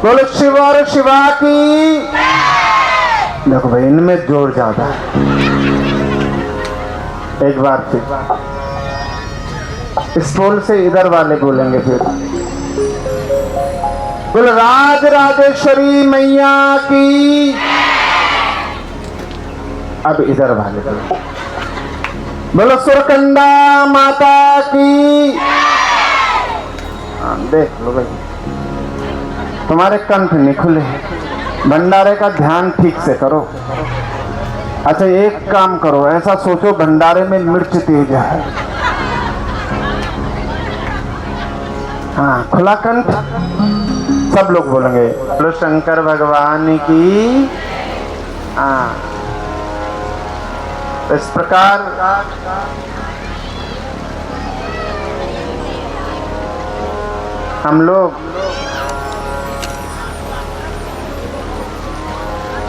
बोलो शिव और शिवा की। देखो भाई इनमें जोर ज्यादा है। एक बार फिर इस पोल से इधर वाले बोलेंगे फिर। बोलो राज राजेश्वरी मैया की। अब इधर वाले बोलो सुरकंडा माता की। देख लो भाई तुम्हारे कंठ नहीं खुले, भंडारे का ध्यान ठीक से करो। अच्छा एक काम करो, ऐसा सोचो भंडारे में मिर्च तेज है। हाँ खुला कंठ सब लोग बोलेंगे बोलो शंकर भगवान की। हाँ इस प्रकार हम लोग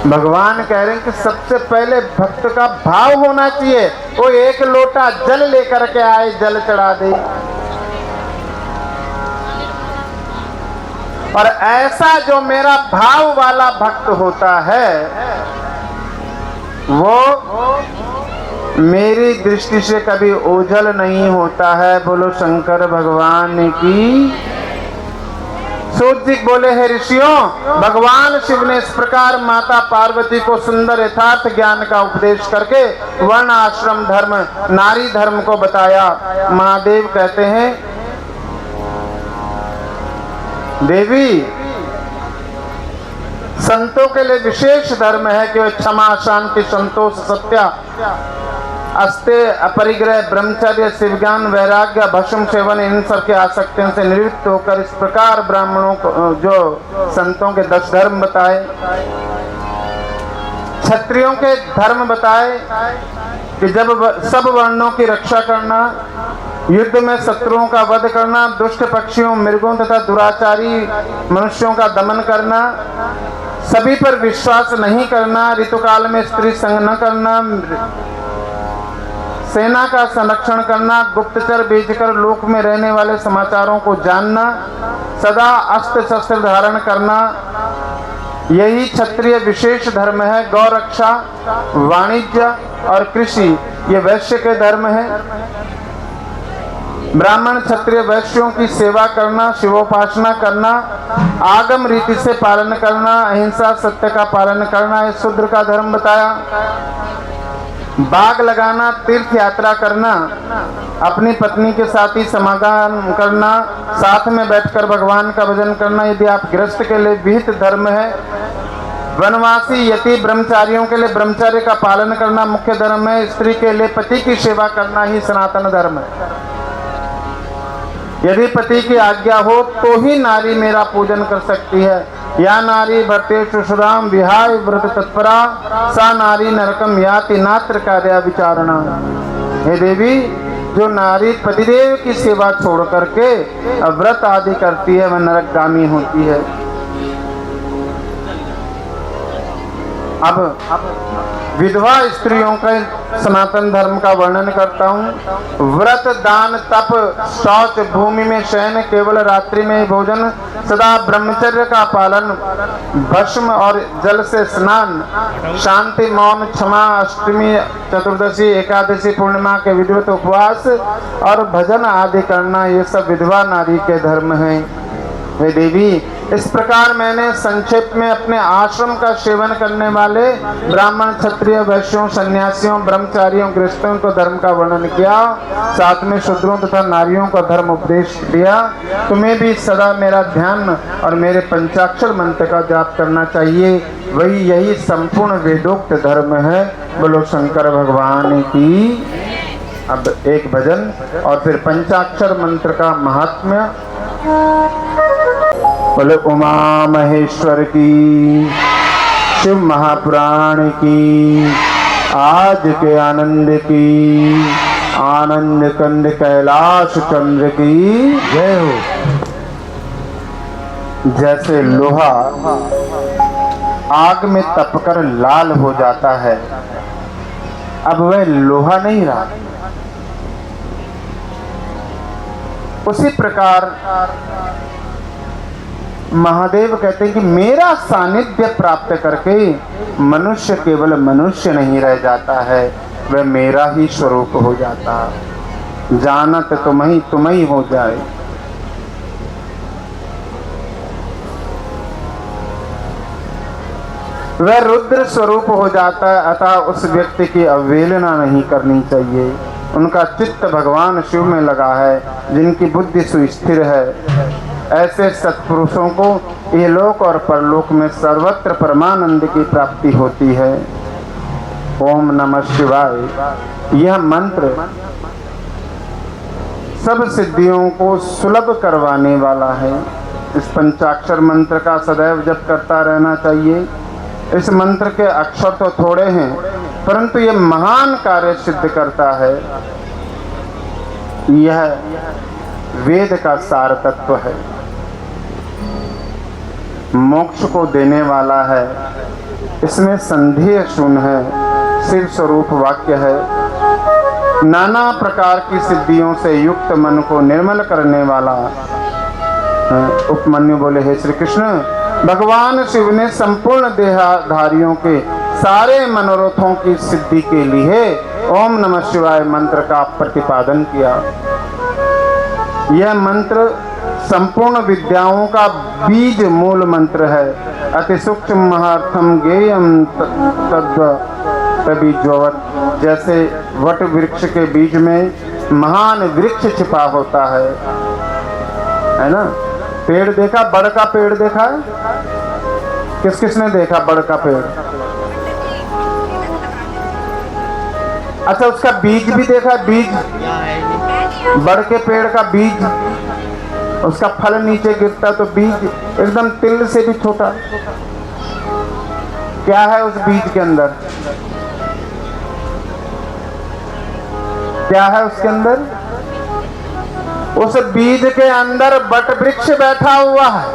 भगवान कह रहे हैं कि सबसे पहले भक्त का भाव होना चाहिए। वो एक लोटा जल लेकर के आए, जल चढ़ा दे। और ऐसा जो मेरा भाव वाला भक्त होता है वो मेरी दृष्टि से कभी ओझल नहीं होता है। बोलो शंकर भगवान की। सूत जी बोले है ऋषियों, भगवान शिव ने इस प्रकार माता पार्वती को सुंदर यथार्थ ज्ञान का उपदेश करके वर्ण आश्रम धर्म नारी धर्म को बताया। महादेव कहते हैं देवी संतों के लिए विशेष धर्म है कि वे क्षमा शांति संतोष सत्य अस्ते अपरिग्रह ब्रह्मचर्य शिवज्ञान वैराग्य भस्म सेवन इन सब के आसक्तियों से निवृत्त होकर इस प्रकार ब्राह्मणों को जो संतों के 10 धर्म बताए, क्षत्रियों के धर्म बताए कि जब सब वर्णों की रक्षा करना, युद्ध में शत्रुओं का वध करना, दुष्ट पक्षियों मृगों तथा दुराचारी मनुष्यों का दमन करना, सभी पर विश्वास नहीं करना, ऋतुकाल में स्त्री संग न करना, सेना का संरक्षण करना, गुप्तचर बेचकर लोक में रहने वाले समाचारों को जानना, सदा अस्त्र शस्त्र धारण करना, यही क्षत्रिय विशेष धर्म है। गौ रक्षा, वाणिज्य और कृषि ये वैश्य के धर्म है। ब्राह्मण क्षत्रिय वैश्यों की सेवा करना, शिवोपासना करना, आगम रीति से पालन करना, अहिंसा सत्य का पालन करना ये शूद्र का धर्म बताया। बाग लगाना, तीर्थ यात्रा करना, अपनी पत्नी के साथ ही समागम करना, साथ में बैठकर भगवान का भजन करना यदि आप गृहस्थ के लिए विहित धर्म है। वनवासी यति ब्रह्मचारियों के लिए ब्रह्मचर्य का पालन करना मुख्य धर्म है। स्त्री के लिए पति की सेवा करना ही सनातन धर्म है। यदि पति की आज्ञा हो तो ही नारी मेरा पूजन कर सकती है। या नारी भरते सुषुराम विहाय व्रत तत्परा सा नारी नरकम याति नात्र कार्या विचारणा। हे देवी, जो नारी पतिदेव की सेवा छोड़ करके व्रत आदि करती है वह नरकगामी होती है। अब विधवा स्त्रियों का सनातन धर्म का वर्णन करता हूँ। व्रत दान तप शौच भूमि में शयन केवल रात्रि में भोजन सदा ब्रह्मचर्य का पालन भस्म और जल से स्नान शांति मौन क्षमा अष्टमी चतुर्दशी एकादशी पूर्णिमा के विधिवत उपवास और भजन आदि करना ये सब विधवा नारी के धर्म हैं। हे देवी, इस प्रकार मैंने संक्षेप में अपने आश्रम का सेवन करने वाले ब्राह्मण क्षत्रिय वैश्यों सन्यासियों ब्रह्मचारियों गृहस्थों को धर्म का वर्णन किया, साथ में शूद्रों तथा नारियों का धर्म उपदेश दिया। तुम्हें भी सदा मेरा ध्यान और मेरे पंचाक्षर मंत्र का जाप करना चाहिए, वही यही संपूर्ण वेदोक्त धर्म है। बोलो शंकर भगवान की। अब एक भजन और फिर पंचाक्षर मंत्र का महात्म्य। बोले उमा महेश्वर की, शिव महापुराण की, आज के आनंद की, आनंद कंद कैलाश चंद्र की जय हो। जैसे लोहा आग में तपकर लाल हो जाता है, अब वह लोहा नहीं रहा। उसी प्रकार महादेव कहते हैं कि मेरा सानिध्य प्राप्त करके मनुष्य केवल मनुष्य नहीं रह जाता है, वह मेरा ही स्वरूप हो जाता। जानत तुम ही हो जाए। वह रुद्र स्वरूप हो जाता है, अतः उस व्यक्ति की अवहेलना नहीं करनी चाहिए। उनका चित्त भगवान शिव में लगा है, जिनकी बुद्धि सुस्थिर है। ऐसे सत्पुरुषों को इहलोक और परलोक में सर्वत्र परमानंद की प्राप्ति होती है। ओम नमः शिवाय यह मंत्र सब सिद्धियों को सुलभ करवाने वाला है। इस पंचाक्षर मंत्र का सदैव जप करता रहना चाहिए। इस मंत्र के अक्षर तो थोड़े हैं, परंतु यह महान कार्य सिद्ध करता है। यह वेद का सार तत्व है, मोक्ष को देने वाला है, इसमें संदेह शून्य है, शिव स्वरूप वाक्य है। नाना प्रकार की सिद्धियों से युक्त मन को निर्मल करने वाला। उपमन्यु बोले, हे श्री कृष्ण, भगवान शिव ने संपूर्ण देहधारियों के सारे मनोरथों की सिद्धि के लिए ओम नमः शिवाय मंत्र का प्रतिपादन किया। यह मंत्र संपूर्ण विद्याओं का बीज मूल मंत्र है। अति सूक्ष्म महार्थम ज्ञेयम तद्बीजोवत्, जैसे वट वृक्ष के बीज में महान वृक्ष छिपा होता है ना। पेड़ देखा, बड़ का पेड़ देखा है? किस किसने देखा बड़ का पेड़? अच्छा, उसका बीज भी देखा? बीज, बड़ के पेड़ का बीज, उसका फल नीचे गिरता तो बीज एकदम तिल से भी छोटा। क्या है उस बीज के अंदर? क्या है उसके अंदर? उस बीज के अंदर बट वृक्ष बैठा हुआ है।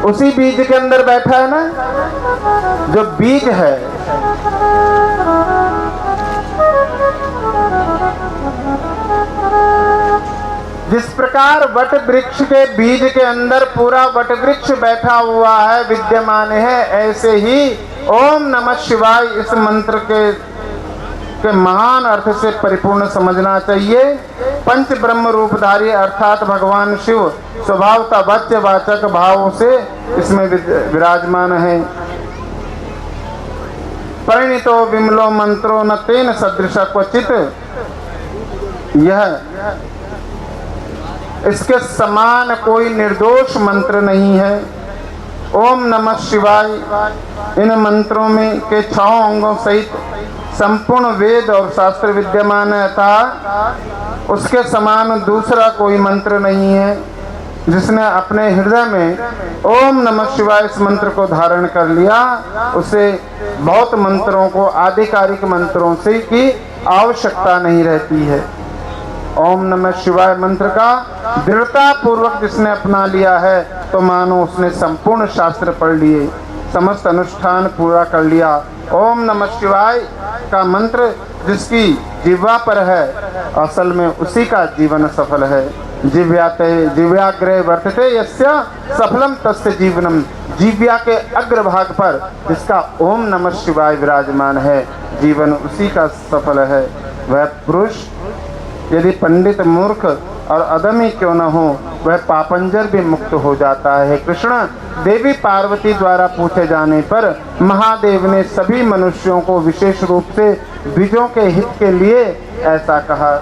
उसी बीज के अंदर बैठा है ना जो बीज है। जिस प्रकार वट वृक्ष के बीज के अंदर पूरा वट वृक्ष बैठा हुआ है, विद्यमान है, ऐसे ही ओम नमः शिवाय इस मंत्र के महान अर्थ से परिपूर्ण समझना चाहिए। पंच ब्रह्म रूपधारी अर्थात भगवान शिव स्वभावतः वाच्य वाचक भाव से इसमें विराजमान है। परिणितो विमलो मंत्रो न तेन सदृश क्वचित, यह इसके समान कोई निर्दोष मंत्र नहीं है। ओम नमः शिवाय इन मंत्रों में के 6 अंगों सहित संपूर्ण वेद और शास्त्र विद्यमान है, था उसके समान दूसरा कोई मंत्र नहीं है। जिसने अपने हृदय में ओम नमः शिवाय इस मंत्र को धारण कर लिया, उसे बहुत मंत्रों को, आधिकारिक मंत्रों से की आवश्यकता नहीं रहती है। ओम नमः शिवाय मंत्र का दृढ़ता पूर्वक जिसने अपना लिया है, तो मानो उसने संपूर्ण शास्त्र पढ़ लिए, समस्त अनुष्ठान पूरा कर लिया। ओम नमः शिवाय का मंत्र जिसकी जिह्वा पर है, असल में उसी का जीवन सफल है। जिव्याग्रे वर्तते यस्य सफलम तस्य जीवनम, जिव्या के अग्रभाग पर जिसका ओम नमः शिवाय विराजमान है, जीवन उसी का सफल है। वह पुरुष यदि पंडित, मूर्ख और अदमी क्यों न हो, वह पापंजर भी मुक्त हो जाता है। कृष्ण देवी पार्वती द्वारा पूछे जाने पर महादेव ने सभी मनुष्यों को विशेष रूप से द्विजों के हित के लिए ऐसा कहा।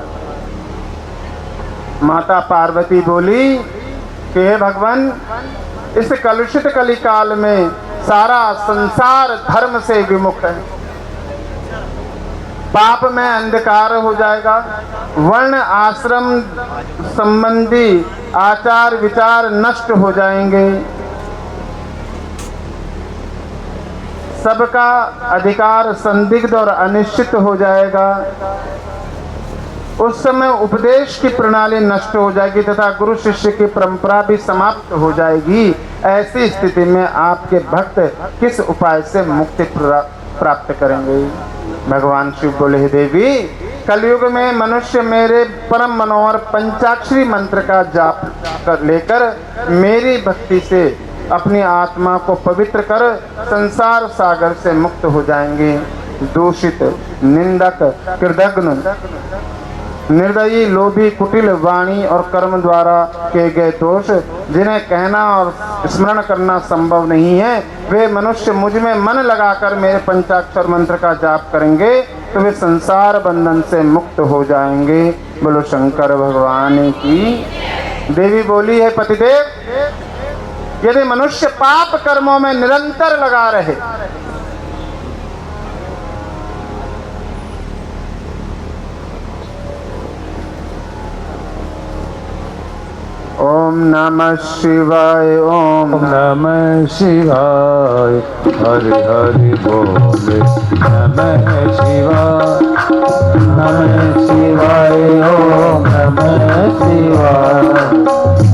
माता पार्वती बोली कि हे भगवान, इस कलुषित कलिकाल में सारा संसार धर्म से विमुख है, पाप में अंधकार हो जाएगा, वर्ण आश्रम संबंधी आचार विचार नष्ट हो जाएंगे, सबका अधिकार संदिग्ध और अनिश्चित हो जाएगा। उस समय उपदेश की प्रणाली नष्ट हो जाएगी तथा गुरु शिष्य की परंपरा भी समाप्त हो जाएगी। ऐसी स्थिति में आपके भक्त किस उपाय से मुक्ति प्राप्त करेंगे? भगवान शिव बोले, हे देवी, कलयुग में मनुष्य मेरे परम मनोहर पंचाक्षरी मंत्र का जाप कर लेकर मेरी भक्ति से अपनी आत्मा को पवित्र कर संसार सागर से मुक्त हो जाएंगे। दूषित, निंदक, कृतघ्न, निर्दयी, लोभी, कुटिल वाणी और कर्म द्वारा किए गए दोष जिन्हें कहना और स्मरण करना संभव नहीं है, वे मनुष्य मुझ में मन लगाकर मेरे पंचाक्षर मंत्र का जाप करेंगे तो वे संसार बंधन से मुक्त हो जाएंगे। बोलो शंकर भगवान की। देवी बोली है पतिदेव, यदि मनुष्य पाप कर्मों में निरंतर लगा रहे, ओम नमः शिवाय, ओम नमः शिवाय, हरि हरि बोले नमः शिवाय, नमः शिवाय, ओम नमः शिवाय,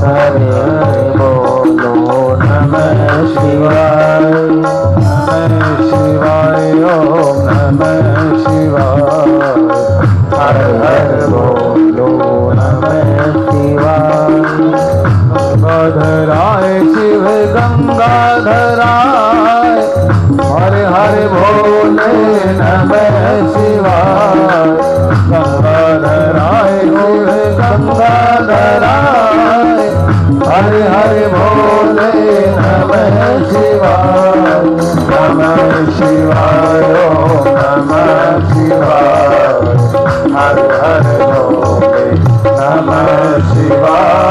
हरि हरि बोलो नमः शिवाय, नमः शिवाय, ओम नमः शिवाय, हरि हरि बोलो नमः शिवाय। गंगाधराय शिव गंगाधराय, हरे हरे भोले नमः शिवाय, गंगाधराय शिव गंगाधराय, हरे हरे भोले नमः शिवाय, नमः शिवाय, ओम नमः शिवाय, हरे हरे भोले नमः शिवाय,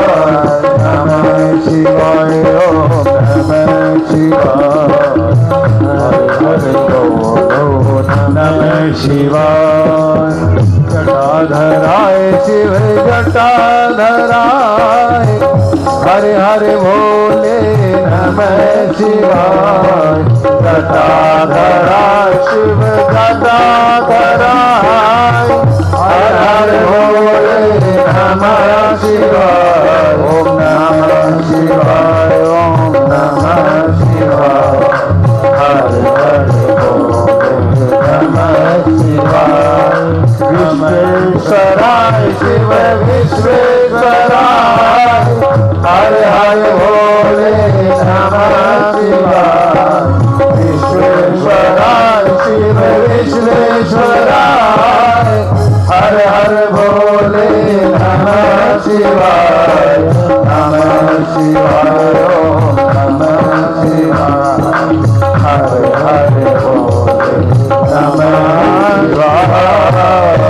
नमः शिवाय, ओम नमः शिवाय, हरे हरे बोलो नमः शिवाय। जटाधराय शिव जटाधराय, हरे हरे भोले नमः शिवाय, जटाधराय शिव जटाधराय, हरे हरे भोले नमः शिवाय, ओम नमः शिवाय, ओम नमः शिवाय, हरे हरे भोले नमः शिवाय। विश्वेश्वराय शिव विश्वेश्वराय, हरे हरे भोले नमः शिवाय, विश्वेश्वराय शिव विश्वेश्वराय, हरे हरे भोले नमः शिवाय, नमः शिवाय, ओम नमः शिवाय, हरे हरे भोले नमः शिवाय।